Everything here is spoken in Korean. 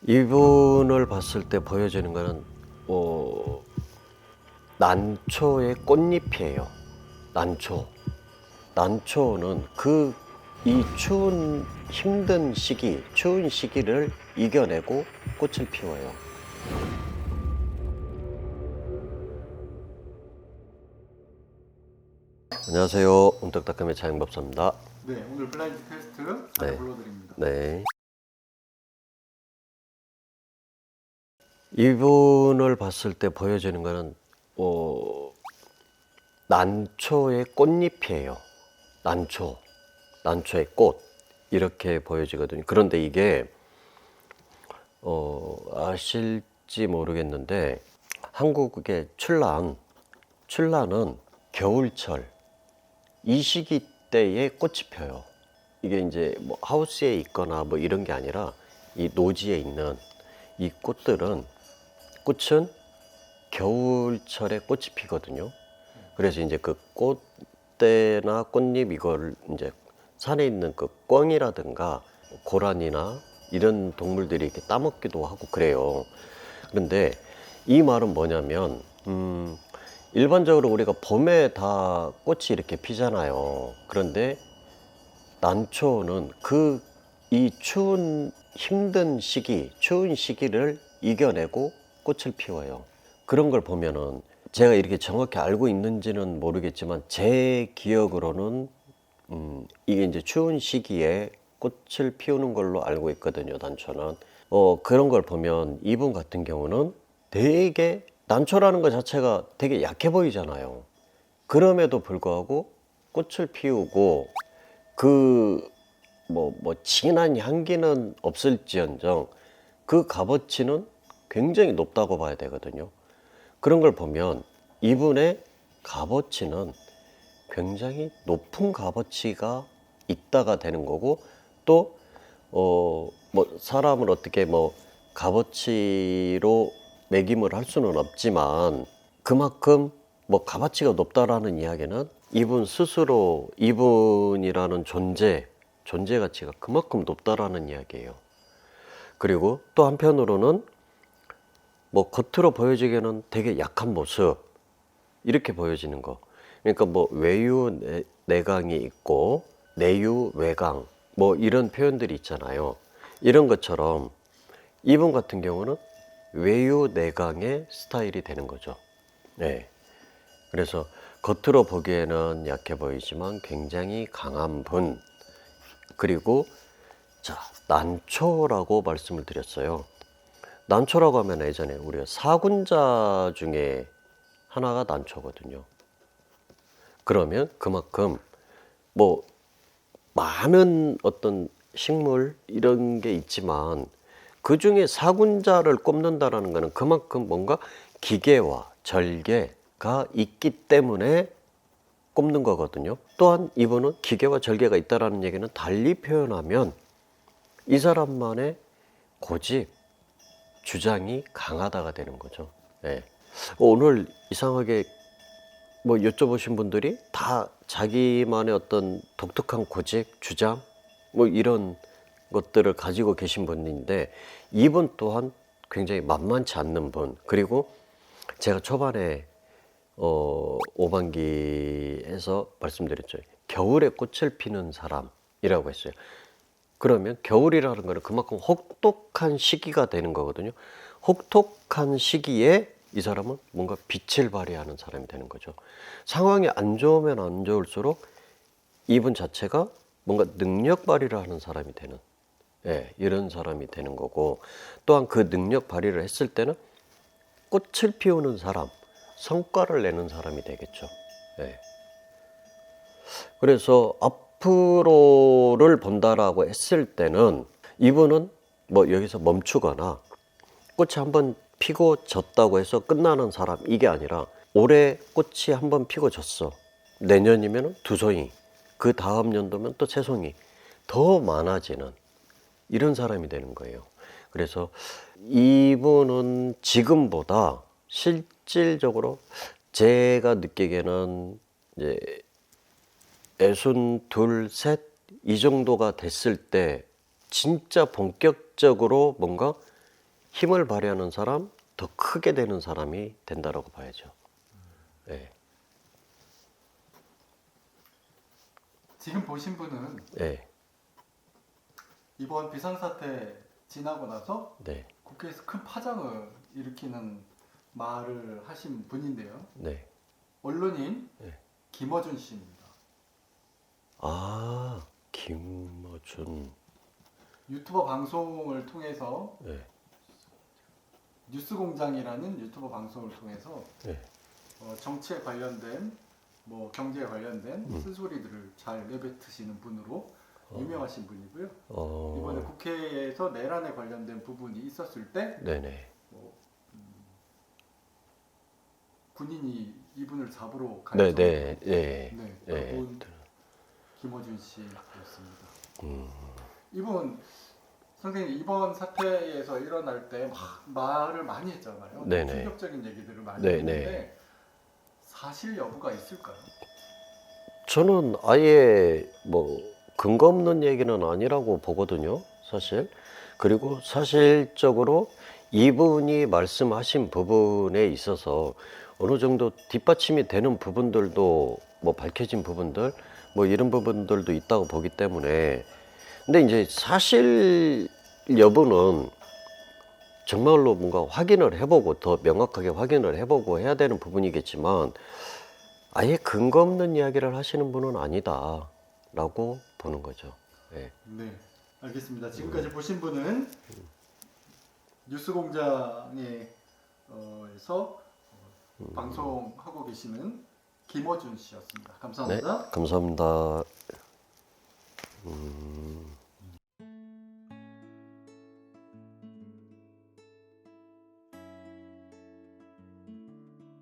이분을 봤을 때 보여지는 거는 난초의 꽃잎이에요. 난초. 난초는 이 추운 힘든 시기, 추운 시기를 이겨내고 꽃을 피워요. 안녕하세요. 운떡닭감의 차영법사입니다. 네, 오늘 블라인드 테스트 잘 네. 불러드립니다. 네. 이분을 봤을 때 보여지는 거는 난초의 꽃잎이에요. 난초의 꽃 이렇게 보여지거든요. 그런데 이게 아실지 모르겠는데 한국의 출란은 겨울철 이 시기 때에 꽃이 펴요. 이게 이제 뭐 하우스에 있거나 뭐 이런 게 아니라 이 노지에 있는 이 꽃은 겨울철에 꽃이 피거든요. 그래서 이제 그 꽃대나 꽃잎 이걸 이제 산에 있는 그 꿩이라든가 고라니나 이런 동물들이 이렇게 따먹기도 하고 그래요. 그런데 이 말은 뭐냐면 일반적으로 우리가 봄에 다 꽃이 이렇게 피잖아요. 그런데 난초는 이 추운 힘든 시기, 추운 시기를 이겨내고 꽃을 피워요. 그런 걸 보면은 제가 이렇게 정확히 알고 있는지는 모르겠지만 제 기억으로는 이게 이제 추운 시기에 꽃을 피우는 걸로 알고 있거든요, 난초는. 그런 걸 보면 이분 같은 경우는 되게 난초라는 것 자체가 되게 약해 보이잖아요. 그럼에도 불구하고 꽃을 피우고 진한 향기는 없을지언정 그 값어치는 굉장히 높다고 봐야 되거든요. 그런 걸 보면 이분의 값어치는 굉장히 높은 값어치가 있다가 되는 거고 또 사람을 어떻게 값어치로 매김을 할 수는 없지만 그만큼 값어치가 높다라는 이야기는 이분 스스로 이분이라는 존재 가치가 그만큼 높다라는 이야기예요. 그리고 또 한편으로는 겉으로 보여지기에는 되게 약한 모습 이렇게 보여지는 거. 그러니까 외유 내강이 있고 내유 외강 이런 표현들이 있잖아요. 이런 것처럼 이분 같은 경우는 외유 내강의 스타일이 되는 거죠. 네. 그래서 겉으로 보기에는 약해 보이지만 굉장히 강한 분. 그리고 난초라고 말씀을 드렸어요. 난초라고 하면 예전에 우리가 사군자 중에 하나가 난초거든요. 그러면 그만큼 많은 어떤 식물 이런 게 있지만 그 중에 사군자를 꼽는다라는 것은 그만큼 뭔가 기계와 절개가 있기 때문에 꼽는 거거든요. 또한 이분은 기계와 절개가 있다라는 얘기는 달리 표현하면 이 사람만의 고집, 주장이 강하다가 되는 거죠. 네. 오늘 이상하게 여쭤보신 분들이 다 자기만의 어떤 독특한 고집, 주장 이런 것들을 가지고 계신 분인데 이분 또한 굉장히 만만치 않는 분. 그리고 제가 초반에 5반기에서 말씀드렸죠. 겨울에 꽃을 피는 사람이라고 했어요. 그러면 겨울이라는 거는 그만큼 혹독한 시기가 되는 거거든요. 혹독한 시기에 이 사람은 뭔가 빛을 발휘하는 사람이 되는 거죠. 상황이 안 좋으면 안 좋을수록 이분 자체가 뭔가 능력 발휘를 하는 사람이 되는, 이런 사람이 되는 거고, 또한 그 능력 발휘를 했을 때는 꽃을 피우는 사람, 성과를 내는 사람이 되겠죠. 그래서 앞으로를 본다라고 했을 때는 이분은 여기서 멈추거나 꽃이 한번 피고 졌다고 해서 끝나는 사람 이게 아니라 올해 꽃이 한번 피고 졌어. 내년이면 두 송이, 그 다음 연도면 또 세 송이 더 많아지는 이런 사람이 되는 거예요. 그래서 이분은 지금보다 실질적으로 제가 느끼기에는 이제 62, 셋 이 정도가 됐을 때 진짜 본격적으로 뭔가 힘을 발휘하는 사람, 더 크게 되는 사람이 된다라고 봐야죠. 예. 지금 보신 분은 예. 이번 비상사태 지나고 나서 네. 국회에서 큰 파장을 일으키는 말을 하신 분인데요. 네. 언론인 네. 김어준 씨입니다. 아, 김어준. 유튜버 방송을 통해서 네. 뉴스공장이라는 유튜버 방송을 통해서 네. 정치에 관련된 뭐 경제에 관련된 쓴소리들을 잘 내뱉으시는 분으로 유명하신 분이고요. 이번에 국회에서 내란에 관련된 부분이 있었을 때 네네. 뭐, 군인이 이분을 잡으러 갈 네네. 정도로 예. 네, 예. 그분 김어준 씨였습니다. 이분 선생님 이번 사태에서 일어날 때 막 말을 많이 했잖아요. 네네. 충격적인 얘기들을 많이 네네. 했는데 사실 여부가 있을까요? 저는 아예 뭐 근거 없는 얘기는 아니라고 보거든요, 사실. 그리고 사실적으로 이분이 말씀하신 부분에 있어서 어느 정도 뒷받침이 되는 부분들도 뭐 밝혀진 부분들 뭐 이런 부분들도 있다고 보기 때문에 근데 이제 사실 여부는 정말로 뭔가 확인을 해보고 더 명확하게 확인을 해보고 해야 되는 부분이겠지만 아예 근거 없는 이야기를 하시는 분은 아니다라고 보는 거죠. 예. 네, 알겠습니다. 지금까지 보신 분은 뉴스공장에서 방송하고 계시는 김어준 씨였습니다. 네, 감사합니다. 감사합니다.